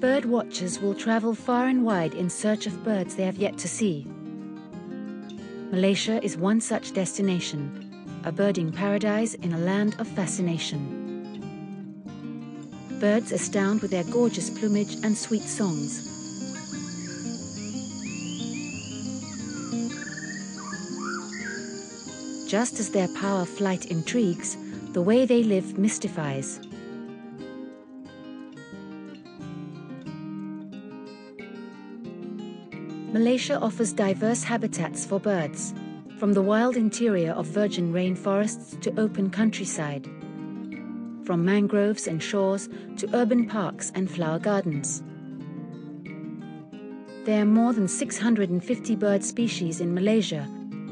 Bird watchers will travel far and wide in search of birds they have yet to see. Malaysia is one such destination, a birding paradise in a land of fascination. Birds astound with their gorgeous plumage and sweet songs. Just as their power of flight intrigues, the way they live mystifies. Malaysia offers diverse habitats for birds, from the wild interior of virgin rainforests to open countryside, from mangroves and shores to urban parks and flower gardens. There are more than 650 bird species in Malaysia,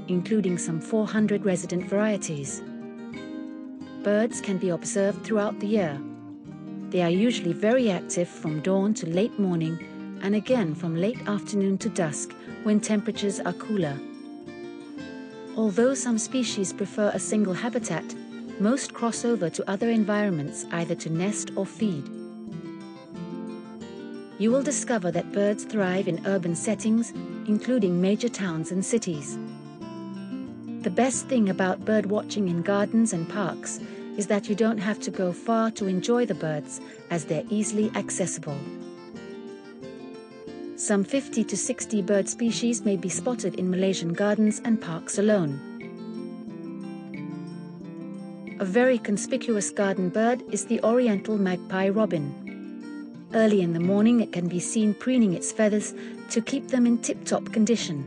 including some 400 resident varieties. Birds can be observed throughout the year. They are usually very active from dawn to late morning, and again from late afternoon to dusk when temperatures are cooler. Although some species prefer a single habitat, most cross over to other environments either to nest or feed. You will discover that birds thrive in urban settings, including major towns and cities. The best thing about bird watching in gardens and parks is that you don't have to go far to enjoy the birds, as they're easily accessible. Some 50 to 60 bird species may be spotted in Malaysian gardens and parks alone. A very conspicuous garden bird is the oriental magpie robin. Early in the morning it can be seen preening its feathers to keep them in tip-top condition.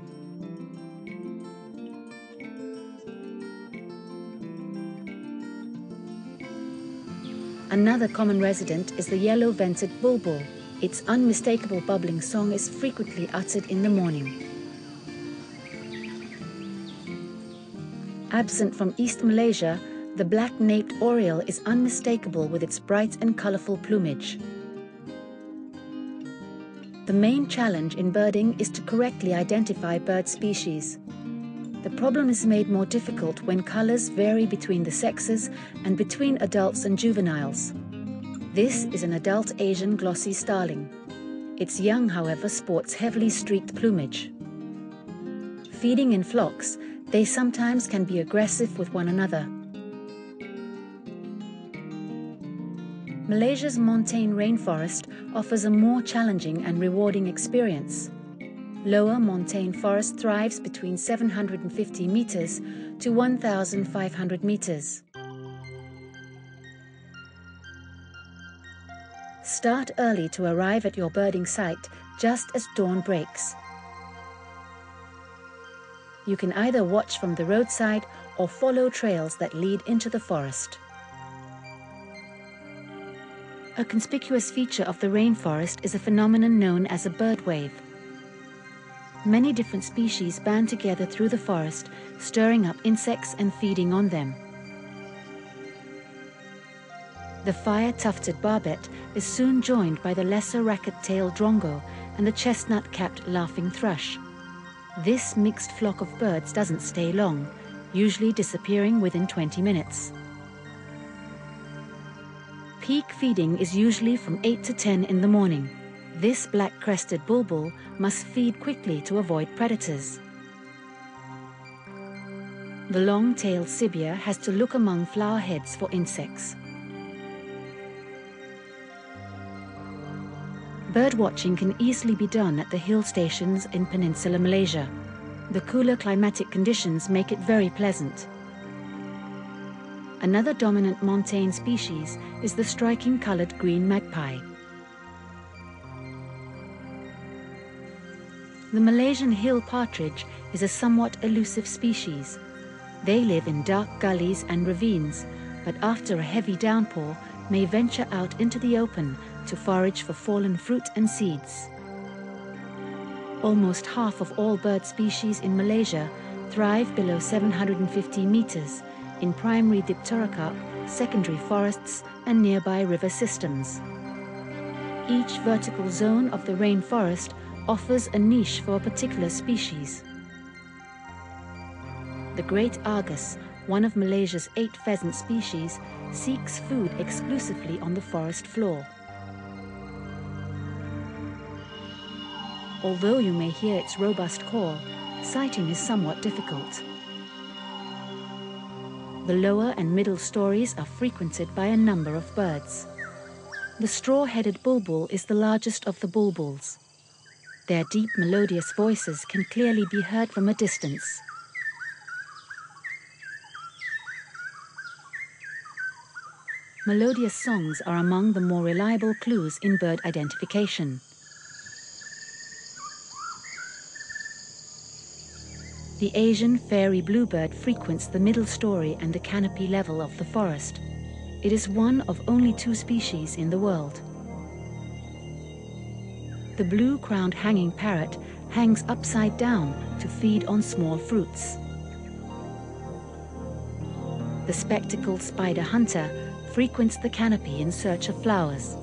Another common resident is the yellow-vented bulbul. Its unmistakable bubbling song is frequently uttered in the morning. Absent from East Malaysia, the black-naped oriole is unmistakable with its bright and colourful plumage. The main challenge in birding is to correctly identify bird species. The problem is made more difficult when colours vary between the sexes and between adults and juveniles. This is an adult Asian glossy starling. Its young, however, sports heavily streaked plumage. Feeding in flocks, they sometimes can be aggressive with one another. Malaysia's montane rainforest offers a more challenging and rewarding experience. Lower montane forest thrives between 750 meters to 1,500 meters. Start early to arrive at your birding site just as dawn breaks. You can either watch from the roadside or follow trails that lead into the forest. A conspicuous feature of the rainforest is a phenomenon known as a bird wave. Many different species band together through the forest, stirring up insects and feeding on them. The fire-tufted barbet is soon joined by the lesser racket-tailed drongo and the chestnut-capped laughing thrush. This mixed flock of birds doesn't stay long, usually disappearing within 20 minutes. Peak feeding is usually from 8 to 10 in the morning. This black-crested bulbul must feed quickly to avoid predators. The long-tailed sibia has to look among flower heads for insects. Birdwatching can easily be done at the hill stations in Peninsular Malaysia. The cooler climatic conditions make it very pleasant. Another dominant montane species is the striking coloured green magpie. The Malaysian hill partridge is a somewhat elusive species. They live in dark gullies and ravines, but after a heavy downpour may venture out into the open to forage for fallen fruit and seeds. Almost half of all bird species in Malaysia thrive below 750 meters in primary dipterocarp, secondary forests and nearby river systems. Each vertical zone of the rainforest offers a niche for a particular species. The great argus, one of Malaysia's 8 pheasant species, seeks food exclusively on the forest floor. Although you may hear its robust call, sighting is somewhat difficult. The lower and middle stories are frequented by a number of birds. The straw-headed bulbul is the largest of the bulbuls. Their deep melodious voices can clearly be heard from a distance. Melodious songs are among the more reliable clues in bird identification. The Asian fairy bluebird frequents the middle story and the canopy level of the forest. It is one of only 2 species in the world. The blue-crowned hanging parrot hangs upside down to feed on small fruits. The spectacled spider hunter frequents the canopy in search of flowers.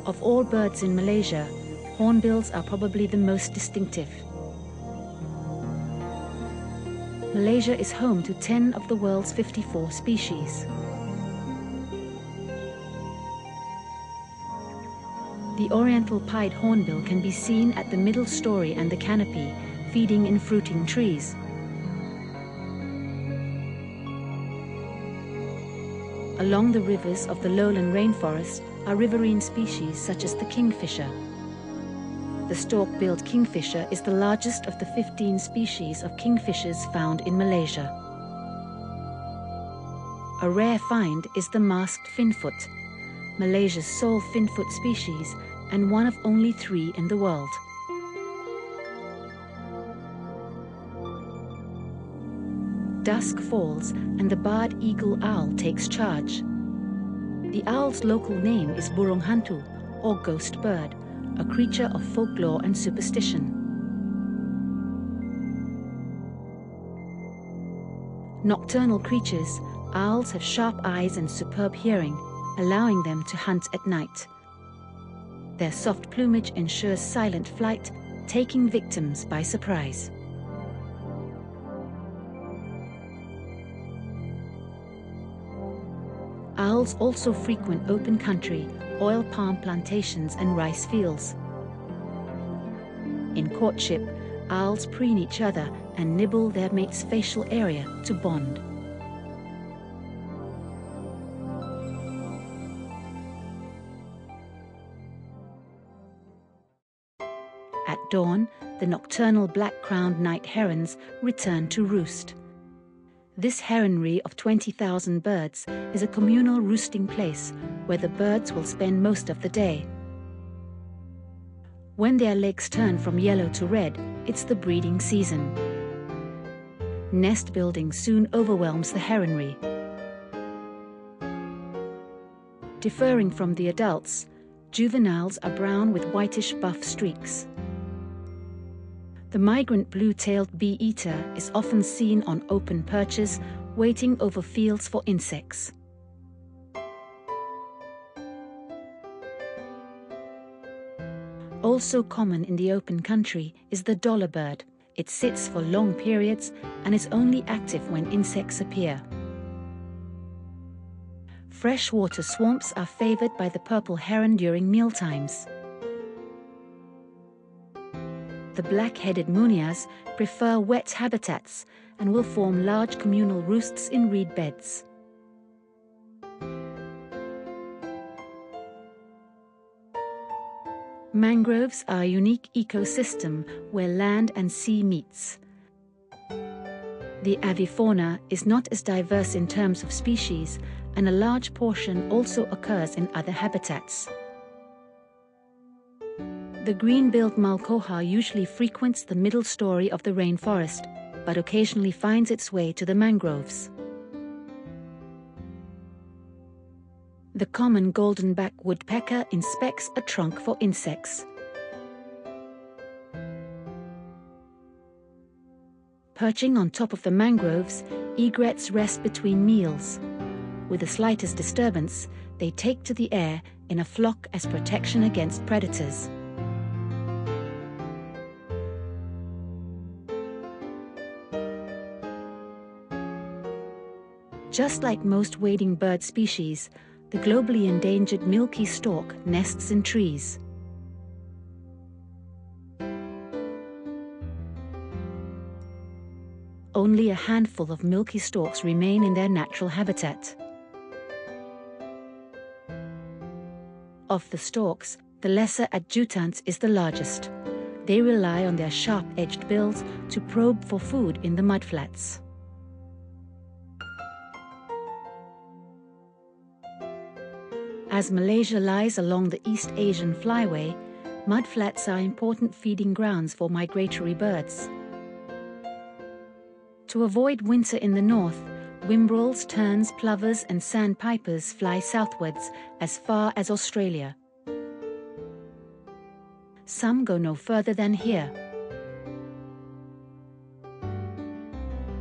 Of all birds in Malaysia, hornbills are probably the most distinctive. Malaysia is home to 10 of the world's 54 species. The oriental pied hornbill can be seen at the middle story and the canopy, feeding in fruiting trees. Along the rivers of the lowland rainforest are riverine species such as the kingfisher. The stork-billed kingfisher is the largest of the 15 species of kingfishers found in Malaysia. A rare find is the masked finfoot, Malaysia's sole finfoot species and one of only 3 in the world. Dusk falls and the barred eagle owl takes charge. The owl's local name is burung hantu, or ghost bird, a creature of folklore and superstition. Nocturnal creatures, owls have sharp eyes and superb hearing, allowing them to hunt at night. Their soft plumage ensures silent flight, taking victims by surprise. Owls also frequent open country, oil palm plantations and rice fields. In courtship, owls preen each other and nibble their mate's facial area to bond. At dawn, the nocturnal black-crowned night herons return to roost. This heronry of 20,000 birds is a communal roosting place where the birds will spend most of the day. When their legs turn from yellow to red, it's the breeding season. Nest building soon overwhelms the heronry. Differing from the adults, juveniles are brown with whitish buff streaks. The migrant blue-tailed bee-eater is often seen on open perches, waiting over fields for insects. Also common in the open country is the dollar bird. It sits for long periods and is only active when insects appear. Freshwater swamps are favored by the purple heron during mealtimes. The black-headed munias prefer wet habitats and will form large communal roosts in reed beds. Mangroves are a unique ecosystem where land and sea meets. The avifauna is not as diverse in terms of species, and a large portion also occurs in other habitats. The green-billed malkoha usually frequents the middle story of the rainforest, but occasionally finds its way to the mangroves. The common golden-back woodpecker inspects a trunk for insects. Perching on top of the mangroves, egrets rest between meals. With the slightest disturbance, they take to the air in a flock as protection against predators. Just like most wading bird species, The globally endangered milky stork nests in trees. Only a handful of milky storks remain in their natural habitat. Of the storks, the lesser adjutant is the largest. They rely on their sharp-edged bills to probe for food in the mudflats. As Malaysia lies along the East Asian Flyway, mudflats are important feeding grounds for migratory birds. To avoid winter in the north, whimbrels, terns, plovers and sandpipers fly southwards as far as Australia. Some go no further than here.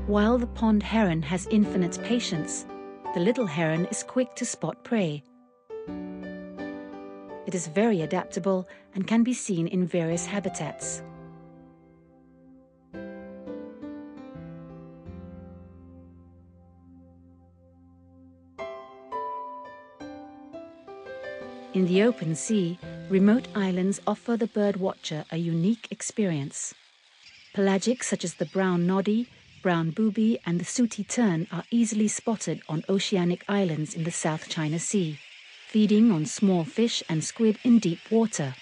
While the pond heron has infinite patience, the little heron is quick to spot prey. It is very adaptable and can be seen in various habitats. In the open sea, remote islands offer the bird watcher a unique experience. Pelagic such as the brown noddy, brown booby and the sooty tern are easily spotted on oceanic islands in the South China Sea, feeding on small fish and squid in deep water.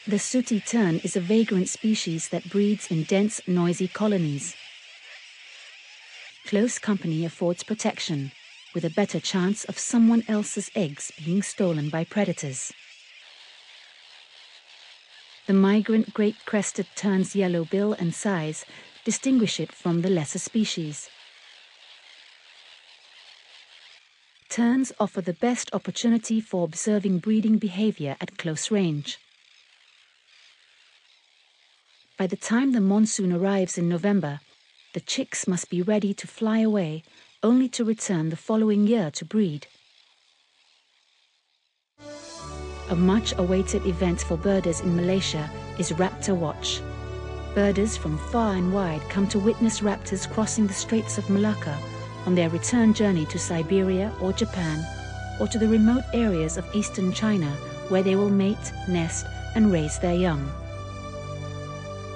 The sooty tern is a vagrant species that breeds in dense, noisy colonies. Close company affords protection, with a better chance of someone else's eggs being stolen by predators. The migrant great-crested tern's yellow bill and size distinguish it from the lesser species. Terns offer the best opportunity for observing breeding behavior at close range. By the time the monsoon arrives in November, the chicks must be ready to fly away, only to return the following year to breed. A much-awaited event for birders in Malaysia is Raptor Watch. Birders from far and wide come to witness raptors crossing the Straits of Malacca on their return journey to Siberia or Japan, or to the remote areas of eastern China where they will mate, nest and raise their young.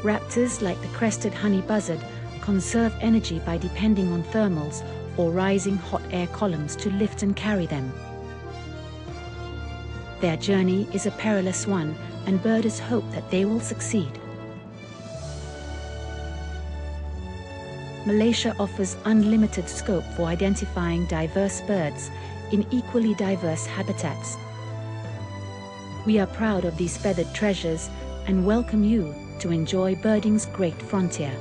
Raptors, like the crested honey buzzard, conserve energy by depending on thermals or rising hot air columns to lift and carry them. Their journey is a perilous one, and birders hope that they will succeed. Malaysia offers unlimited scope for identifying diverse birds in equally diverse habitats. We are proud of these feathered treasures and welcome you to enjoy birding's great frontier.